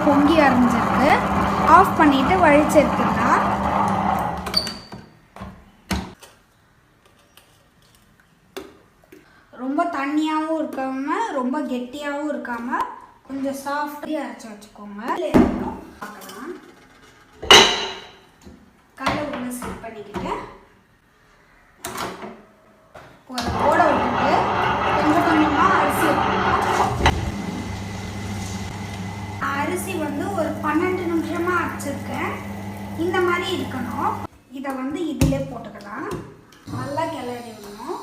பொங்கி அரைஞ்சிருக்கு. ஆஃப் பண்ணிவிட்டு வழிச்சு எடுத்துக்கலாம். ரொம்ப தண்ணியாகவும் இருக்காமல் ரொம்ப கெட்டியாகவும் இருக்காமல் கொஞ்சம் சாஃப்டாக அரைச்சி வச்சுக்கோங்க. பார்க்கலாம். கடலை உள்ள செட் பண்ணிக்கிட்டு ஒரு ஓட விட்டுட்டு கொஞ்சம் கொஞ்சமாக அரிசி வைக்கணும். அரிசி வந்து ஒரு 12 நிமிஷமாக அரைச்சிருக்கேன். இந்த மாதிரி இருக்கணும். இதை வந்து இதிலே போட்டுக்கலாம். நல்லா கிளறி விடணும்.